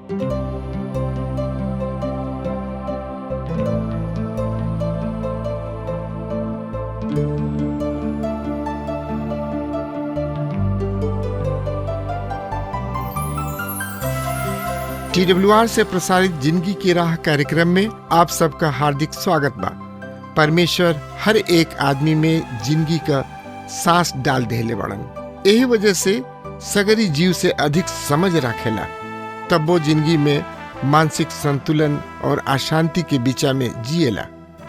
TWR से प्रसारित जिंदगी की राह कार्यक्रम में आप सबका हार्दिक स्वागत बा। परमेश्वर हर एक आदमी में जिंदगी का सांस डाल देले बड़न। यही वजह से सगरी जीव से अधिक समझ रखेला, तब वो जिंदगी में मानसिक संतुलन और अशांति के बीचा में जिएला।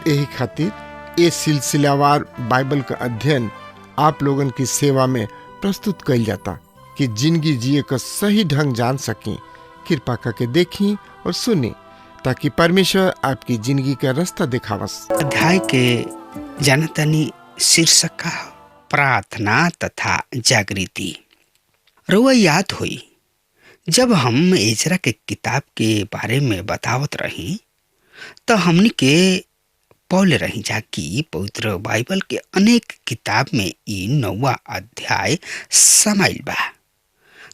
यही खातिर ये सिलसिलावार बाइबल का अध्ययन आप लोगन की सेवा में प्रस्तुत कइल जाता कि जिंदगी जिए का सही ढंग जान सकें। कृपा करके देखी और सुनी ताकि परमेश्वर आपकी जिंदगी का रास्ता दिखावस। अध्याय के जानतनी शीर्षक प्रार्थना तथा जागृति। रउआ याद हुई जब हम एजरा के किताब के बारे में बतावत रही तो हमनी के पौले रही जा कि पवित्र बाइबल के अनेक किताब में ई 9वां अध्याय समाइल बा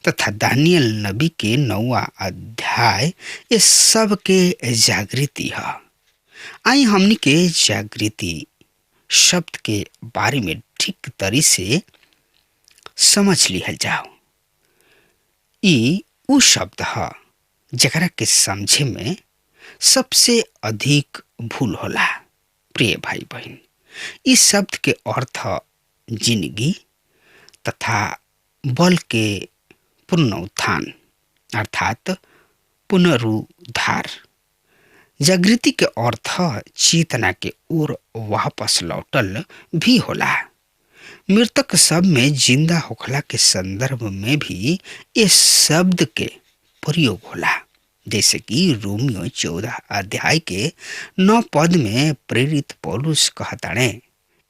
तथा दानियल नबी के 9वां अध्याय ये सब के जागृति है। आई हमनी के जागृति शब्द के बारे में ठीक तरी से समझ लिहल जाओ। ई उ शब्द है जकरा के समझे में सबसे अधिक भूल होला। प्रिय भाई बहन, इस शब्द के अर्थ जिंदगी तथा बल के पुनरुत्थान अर्थात पुनरुद्धार। जागृति के अर्थ चेतना के ओर वापस लौटल भी होला। मृतक सब में जिंदा होखला के संदर्भ में भी इस शब्द के प्रयोग होला, जैसे कि रोमियो 14 अध्याय के 9 पद में प्रेरित पौलुस कहताणे,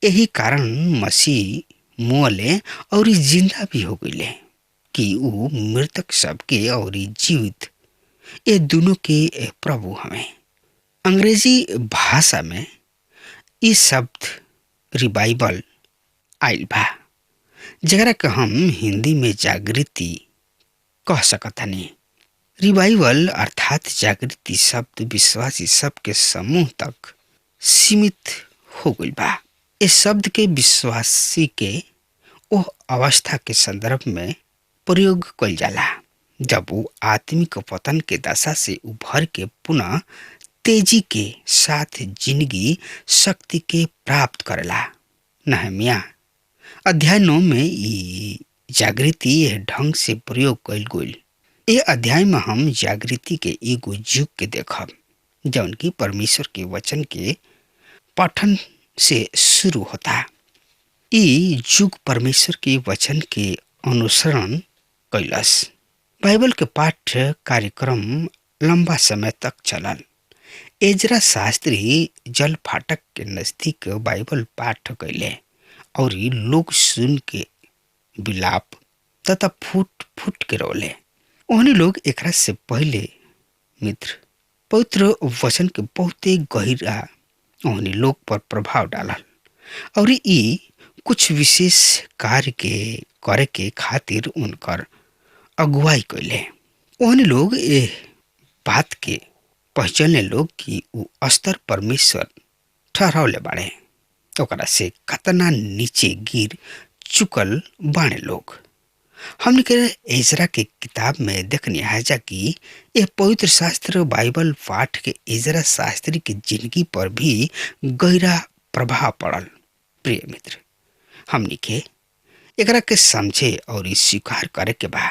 यही कारण मसीह मुअले और जिंदा भी हो गईले कि वो मृतक सबके और जीवित ये दोनों के प्रभु हमें। अंग्रेजी भाषा में इस शब्द रिवाइवल आइल बा, जगरा के हम हिंदी में जागृति कह सकतनी। रिवाइवल अर्थात जागृति शब्द विश्वासी सबके समूह तक सीमित हो गइल बा। इस शब्द के विश्वासी के वो अवस्था के संदर्भ में प्रयोग कइल जाला जब वो आत्मिक पतन के दशा से उभर के पुनः तेजी के साथ जिंदगी शक्ति के प्राप्त करेला। नहमिया अध्याय 9 में ये जागृति ढंग से प्रयोग कइल गइल। ये अध्याय में हम जागृति के एगो युग के देखब जौन की परमेश्वर के वचन के पठन से शुरू होता। ये युग परमेश्वर के वचन के अनुसरण कैलस। बाइबल के पाठ कार्यक्रम लंबा समय तक चलल। एजरा शास्त्री जल फाटक के नजदीक बाइबल पाठ कैले और लोग सुन के विलाप तथा फूट फूट के रोले। उन्हीं लोग एकरा से पहले मित्र पवित्र वचन के बहुते गहरा उन्हीं लोग पर प्रभाव डालल और ई कुछ विशेष कार्य के करे के खातिर उनकर अगुवाई कैले। उन्हीं लोग ये बात के पहचाने लोग कि वो स्तर परमेश्वर ठहरावले बाड़े ओकरा से कतना नीचे गिर चुकल बाणे लोग। हमने के एजरा के किताब में देखने हाजा कि यह पवित्र शास्त्र बाइबल पाठ के एजरा शास्त्री की जिंदगी पर भी गहरा प्रभाव पड़ल। प्रिय मित्र, हमने के एकरा के समझे और स्वीकार करे के बा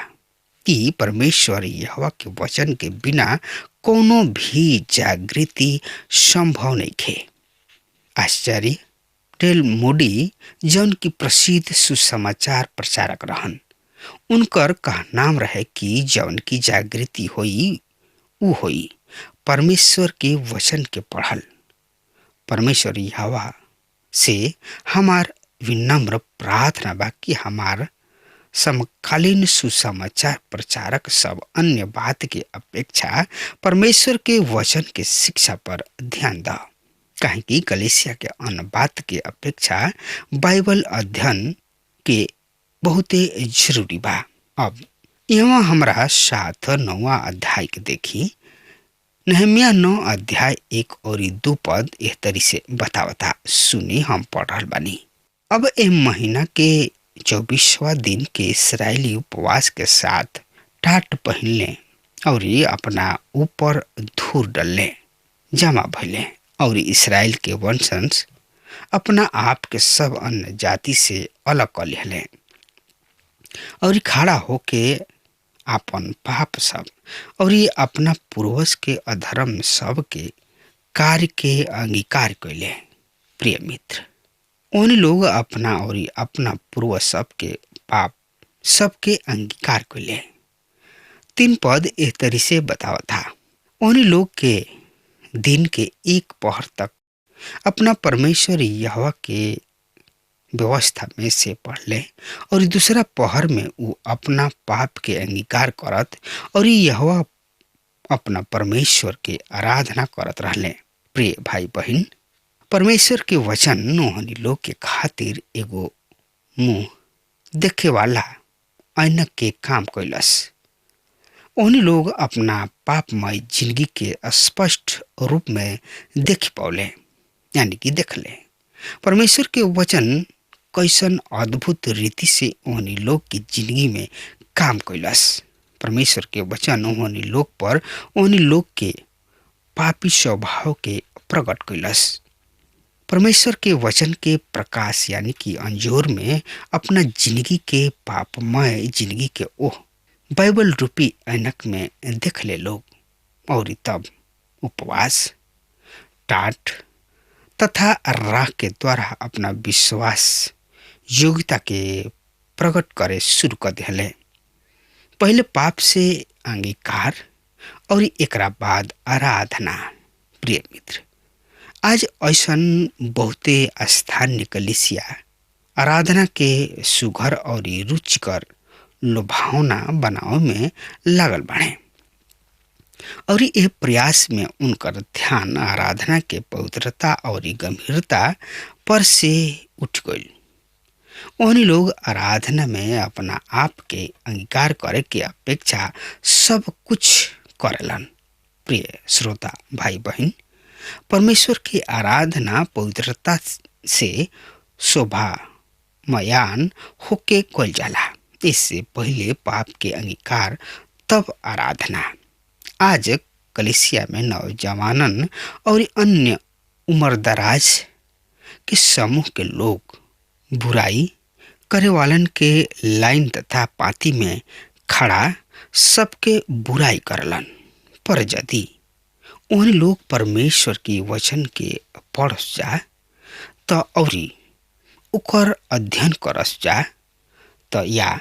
कि परमेश्वर यहोवा के वचन के बिना कोनो भी जागृति संभव नहीं थे। आश्चर्य डेल मोडी जौन की प्रसिद्ध सुसमाचार प्रचारक रहन, उनकर कह नाम रहे कि जौन की जागृति होई उ होई परमेश्वर के वचन के पढ़ल। परमेश्वर यहोवा से हमार विनम्र प्रार्थना बा कि हमार समकालीन सुसमाचार प्रचारक सब अन्य बात के अपेक्षा परमेश्वर के वचन के शिक्षा पर ध्यान दा, काहे कि कलीसिया के अन्य बात के अपेक्षा बाइबल अध्ययन के बहुते जरूरी बा। अब यहाँ हमरा साथ 9वां अध्याय के देखी। नहम्याह 9 अध्याय 1 और 2 पद एह तरी से बतावता। सुनी, हम पढ़ रहल बानी। अब ए महीना के 24वां दिन के इसराइली उपवास के साथ टाट पहिनले और अपना ऊपर धूर डलले, जमा भइले और इसराइल के वंशज अपना आप के सब अन्य जाति से अलग कर लेले और खड़ा होके अपन पाप सब और अपना पूर्वज के अधर्म सब के कार्य के अंगीकार कैले। प्रिय मित्र, उन लोग अपना और अपना पूर्वज सब के पाप सबके अंगीकार कैले। 3 पद एह तरी से बतावा था। उन लोग के दिन के एक पहर तक अपना परमेश्वर यहोवा के व्यवस्था में से पढ़ले और दूसरा पहर में वो अपना पाप के अंगीकार करत और यहोवा अपना परमेश्वर के आराधना करत रहले। प्रिय भाई बहन, परमेश्वर के वचन ओहनी लोग के खातिर एगो मुंह देखे वाला ऐनक के काम कैलस। ओहनी लोग अपना पापमय जिंदगी के स्पष्ट रूप में देख पौले, यानी कि देखले परमेश्वर के वचन कैसन अद्भुत रीति से ओहनी लोग की जिंदगी में काम कैलस। परमेश्वर के वचन ओहनी लोग पर ओहनी लोग के पापी स्वभाव के प्रकट कैलस। परमेश्वर के वचन के प्रकाश यानी कि अंजोर में अपना जिंदगी के पापमय जिंदगी के ओह बाइबल रूपी ऐनक में देख ले लोग और तब उपवास, टाट तथा राह के द्वारा अपना विश्वास योग्यता के प्रकट करे शुरू कर दिले। पहले पाप से अंगीकार और एकरा बाद आराधना। प्रिय मित्र, आज ऐसन बहुते स्थानीय कलीसिया आराधना के सुघर और रुचिकर लुभावना बनावे में लागल बाड़े और ये प्रयास में उनकर ध्यान आराधना के पवित्रता और गंभीरता पर से उठ गई। उन्हीं लोग आराधना में अपना आप के अंगीकार करे के अपेक्षा सब कुछ करेलन। प्रिय श्रोता भाई बहन, परमेश्वर की आराधना पवित्रता से शोभामयान होके कइल जाला। इससे पहले पाप के अंगीकार, तब आराधना। आज कलीसिया में नौजवानन और अन्य उम्रदराज के समूह के लोग बुराई करे वालन के लाइन तथा पाती में खड़ा सबके बुराई करलन। पर यदि उन लोग परमेश्वर की वचन के पढ़ जा तो और उकर अध्ययन करस जा तो या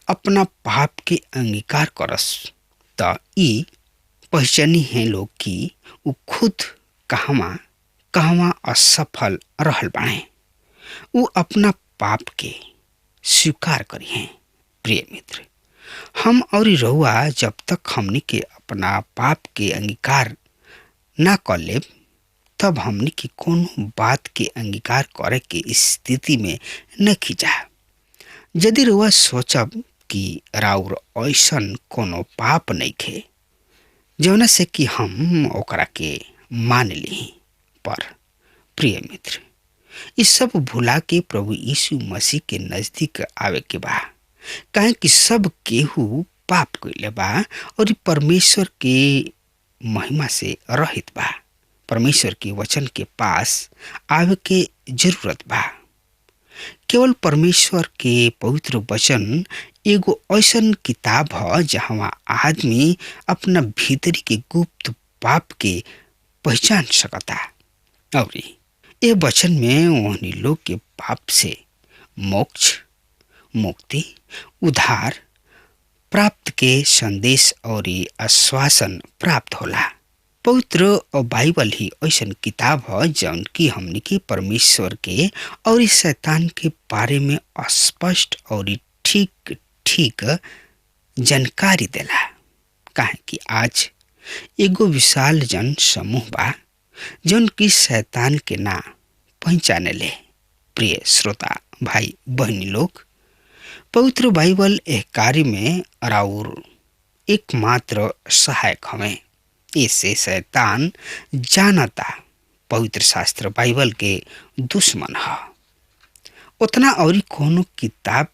अपना पाप के अंगीकार करस तो ई पहचानी है लोग कि वो खुद कहवा असफल रहल बाणे। वो अपना पाप के स्वीकार करी हैं। प्रिय मित्र, हम और रहुआ जब तक हमनी के अपना पाप के अंगीकार ना कर लेब तब हमनी के कोनो बात के अंगीकार करे के स्थिति में न खिंचा। यदि रहुआ सोचब कि राउर ऐसन कोनो पाप नहीं खे जौना से कि हम ओकरा के मान ली, पर प्रिय मित्र, इस सब भुला के प्रभु यीशु मसीह के नजदीक आवे के बा। काहे कि सब केहू पाप कइले बा और परमेश्वर के महिमा से रहित बा। परमेश्वर के वचन के पास आवे के जरूरत बा। केवल परमेश्वर के पवित्र वचन एगो ऐसन किताब है जहाँ आदमी अपना भीतरी के गुप्त पाप के पहचान सकता और ये वचन में उन्हीं लोग के पाप से मोक्ष, मुक्ति, उद्धार प्राप्त के संदेश और आश्वासन प्राप्त होला। पवित्र और बाइबल ही ऐसन किताब है जौन की हमनी के परमेश्वर के और शैतान के बारे में स्पष्ट और ठीक ठीक जानकारी देला। काहे कि आज एगो विशाल जन समूह बा जौन की शैतान के ना पहचाने ले। प्रिय श्रोता भाई बहनी लोग, पवित्र बाइबल एक कार्य में राउर एकमात्र सहायक हमें। इससे शैतान जानता पवित्र शास्त्र बाइबल के दुश्मन है, उतना और कोनो किताब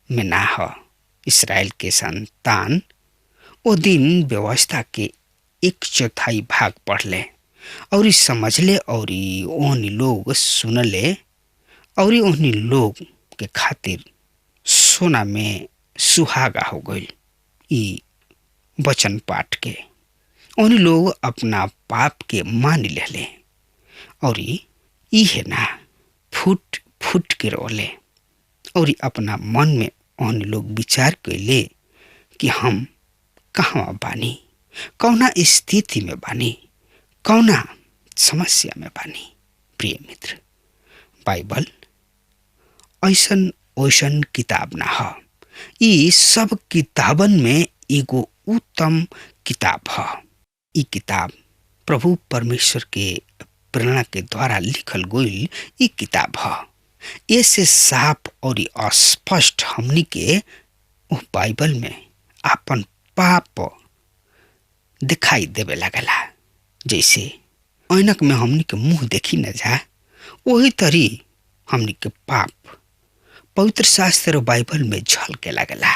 में ना है। इसराइल के संतान वो दिन व्यवस्था के 1/4 भाग पढ़ ले और समझ ले और ओहनी लोग सुन ले और ओहनी लोग के खातिर सोना में सुहागा हो गई। ई वचन पाठ के ओहनी लोग अपना पाप के मान ले और ई है ना फुट फुट के रोले और अपना मन में ओहनी लोग विचार कैले कि हम कहाँ बानी, कौना स्थिति में बानी, कौना समस्या में बानी। प्रिय मित्र, बाइबल ऐसन ओसन किताब ना है। ई सब किताबन में एगो उत्तम किताब है। ई किताब प्रभु परमेश्वर के प्रेरणा के द्वारा लिखल गई ई किताब है। ऐसे साफ और स्पष्ट हमनी के बाइबल में अपन पाप दिखाई देवे लगला। जैसे ऐनक में हमनी के मुंह देखी न जा, वही तरी हमनी के पाप पवित्र शास्त्र बाइबल में झलके लगला।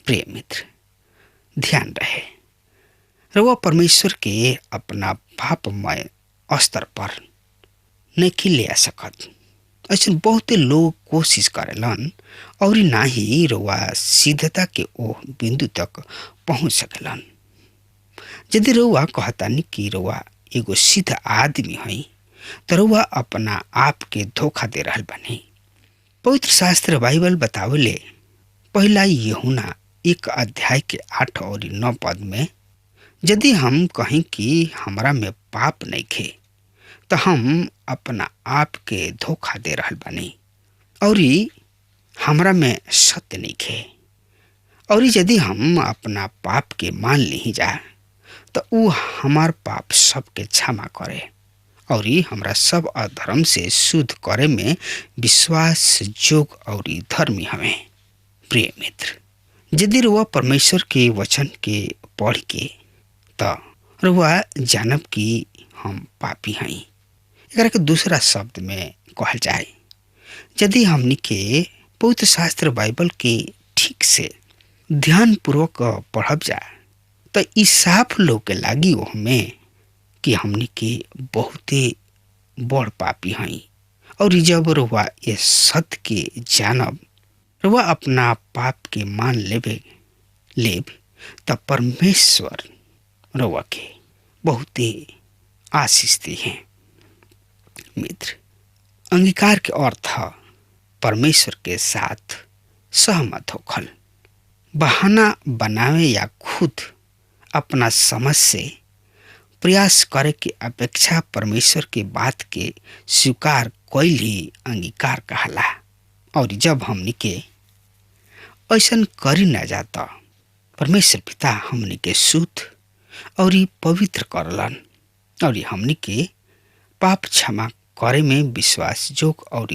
प्रिय मित्र, ध्यान रहे रउआ परमेश्वर के अपना पापमय स्तर पर नहीं ले आ सकत। ऐसे बहुते लोग कोशिश करेलन और ना ही रउआ सीधता के ओ बिंदु तक पहुंच सकेलन। यदि रउआ कहतानी कि रउआ एगो सीधा आदमी है तो रउआ अपना आप के धोखा दे रहल बानी। पवित्र शास्त्र बाइबल बतावले पहला यूहन्ना 1:8 और 9 पद में, यदि हम कहें कि हमरा में पाप नहीं खे तो हम अपना आप के धोखा दे रहल बानी और हमरा में सत्य नहीं खे। और यदि हम अपना पाप के मान ली जा तो ऊ हमार पाप सबके क्षमा करे और हमरा सब अधर्म से शुद्ध करे में विश्वास जोग और धर्मी हमें। प्रिय मित्र, यदि रुआ परमेश्वर के वचन के पढ़ के तो रुआ जानब कि हम पापी हैं। एकरा के दूसरा शब्द में कहल जाए, यदि हमनी के पवित्र शास्त्र बाइबल के ठीक से ध्यान पूर्वक पढ़ब जा तो ई साफ लोग के लागी वो हमें कि हमनी के बहुते बड़ पापी हैं। और जब रुआ ये सत्य के जानब, रुआ अपना पाप के मान लेब तब परमेश्वर रुआ के बहुते आशीष दी हैं। मित्र, अंगीकार के अर्थ परमेश्वर के साथ सहमत होखल, बहाना बनावे या खुद अपना समझ से प्रयास करे की अपेक्षा परमेश्वर के बात के स्वीकार कोई ही अंगीकार कहला। और जब हमनी के ऐसा करी न जाता, परमेश्वर पिता हमनी के शुद्ध और पवित्र करलन और हमनी के पाप क्षमा करे में विश्वास जोग और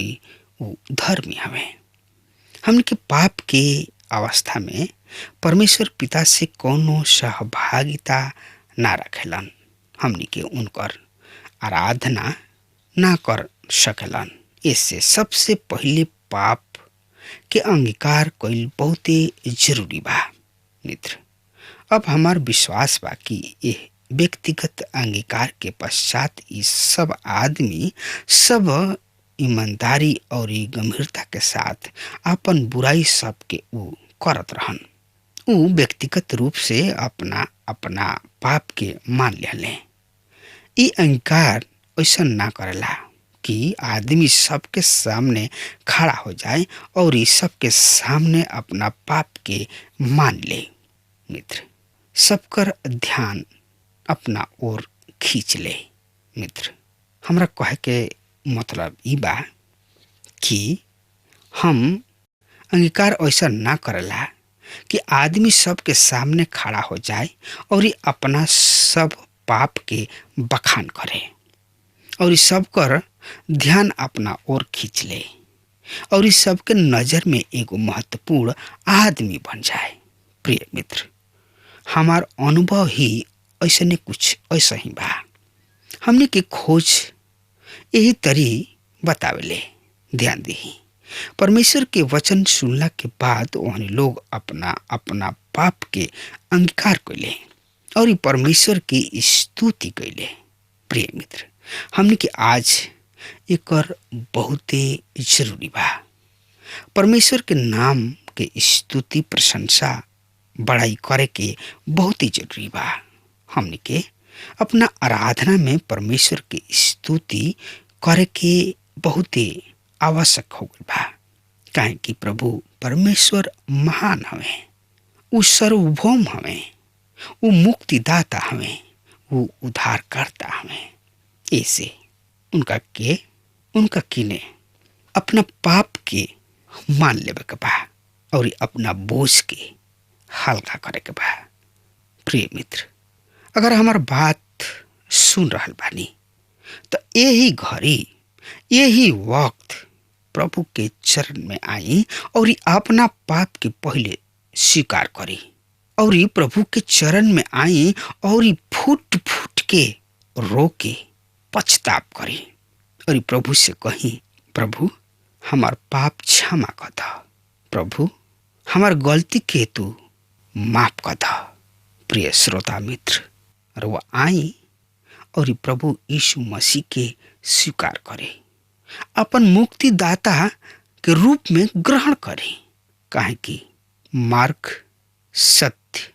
धर्मी हमें। हमनी के पाप के अवस्था में परमेश्वर पिता से कोनो सहभागिता ना रखेलन। हमनी के उनकर आराधना ना कर सकेलन। इससे सबसे पहले पाप के अंगीकार कईल बहुते जरूरी बा। मित्र, अब हमार विश्वास बा कि यह व्यक्तिगत अंगीकार के पश्चात इस सब आदमी सब ईमानदारी और गंभीरता के साथ अपन बुराई सब के ऊ करत रहन। ऊ व्यक्तिगत रूप से अपना अपना पाप के मान ले। ई अंगीकार ऐसा ना करेला कि आदमी सबके सामने खड़ा हो जाए और इस सबके सामने अपना पाप के मान ले। मित्र, सबकर ध्यान अपना ओर खींच ले। मित्र, हमरा कहे के मतलब ई बा कि हम अंगीकार ऐसा ना करेला कि आदमी सबके सामने खड़ा हो जाए और अपना सब पाप के बखान करे और सबकर ध्यान अपना ओर खींच ले और इस सबके नजर में एगो महत्वपूर्ण आदमी बन जाए। प्रिय मित्र, हमार अनुभव ही ऐसने कुछ ऐसा ही बा। हमने के खोज यही तरी बतावेले। ध्यान दी, परमेश्वर के वचन सुनला के बाद उन्हें लोग अपना अपना पाप के अंगीकार कैले और ई परमेश्वर की स्तुति कैले। प्रिय मित्र, हमने के आज एकर बहुते जरूरी बा। परमेश्वर के नाम के स्तुति प्रशंसा बड़ाई करे के बहुत ही जरूरी बा। हमने के अपना आराधना में परमेश्वर की स्तुति करे के बहुत ही आवश्यक हो गई बा। काहे कि प्रभु परमेश्वर महान हवे, उ सर्वभौम हवे, उ मुक्तिदाता हवे, उ उद्धारकर्ता हवे। ऐसे उनका किने अपना पाप के मान लेवे के बा और अपना बोझ के हल्का करे के बा। प्रिय मित्र, अगर हमार बात सुन रहल बानी तो यही घड़ी यही वक्त प्रभु के चरण में आई और अपना पाप के पहले स्वीकार करी और प्रभु के चरण में आई और फूट फूट के रो के पछताप करी और प्रभु से कही, प्रभु हमार पाप क्षमा कर द, प्रभु हमार गलती के तू माफ कर द। प्रिय श्रोता मित्र, और वह आई और प्रभु यीशु मसीह के स्वीकार करे, अपन मुक्तिदाता के रूप में ग्रहण करे। काहे कि मार्ग, सत्य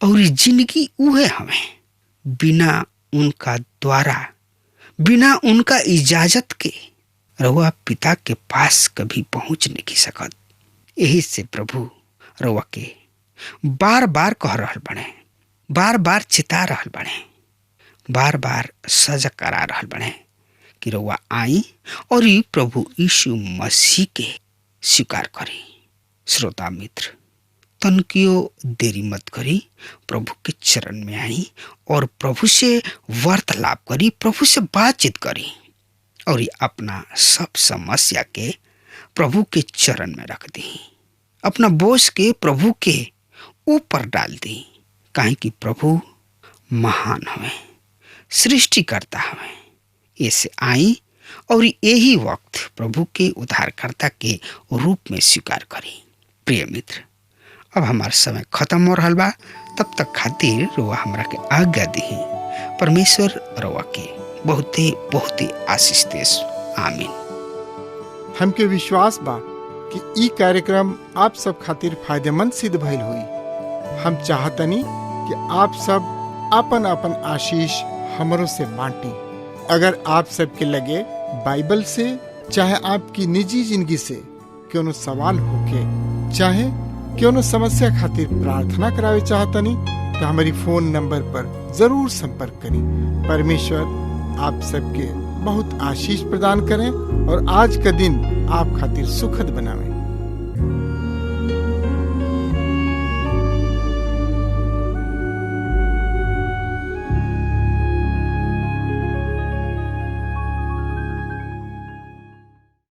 और जिंदगी उहे हमें बिना उनका द्वारा, बिना उनका इजाजत के रउआ पिता के पास कभी पहुंच नहीं सकत। यही से प्रभु रउआ के बार बार कह रहल बने, बार बार चिता रहल बने, बार बार सजा करा रहल बने कि रउआ आई और प्रभु यीशु मसीह के स्वीकार करी। श्रोता मित्र, तनकियो देरी मत करी, प्रभु के चरण में आई और प्रभु से वार्तालाप करी, प्रभु से बातचीत करी और अपना सब समस्या के प्रभु के चरण में रख दी, अपना बोझ के प्रभु के ऊपर डाल दी। काहे कि प्रभु महान हवे, सृष्टिकर्ता हवे। ऐसे आई और यही वक्त प्रभु के उद्धारकर्ता के रूप में स्वीकार करी। प्रिय मित्र, अब हमार समय खत्म हो रहा बा, तब तक खातिर रुआ हमरा के आज्ञा दी। परमेश्वर रुआ के बहुते आशीष देस। आमीन। हमके विश्वास बा कि ई कार्यक्रम आप सब खातिर फायदेमंद सिद्ध भइल हुई। हम चाहतनी कि आप सब अपन अपन आशीष हमरों से बांटी। अगर आप सबके लगे बाइबल से चाहे आपकी निजी जिंदगी से क्यों सवाल होके चाहे क्यों समस्या खातिर प्रार्थना करावे चाहतनी तो हमारी फोन नंबर पर जरूर संपर्क करें। परमेश्वर आप सबके बहुत आशीष प्रदान करें और आज का दिन आप खातिर सुखद बनावे।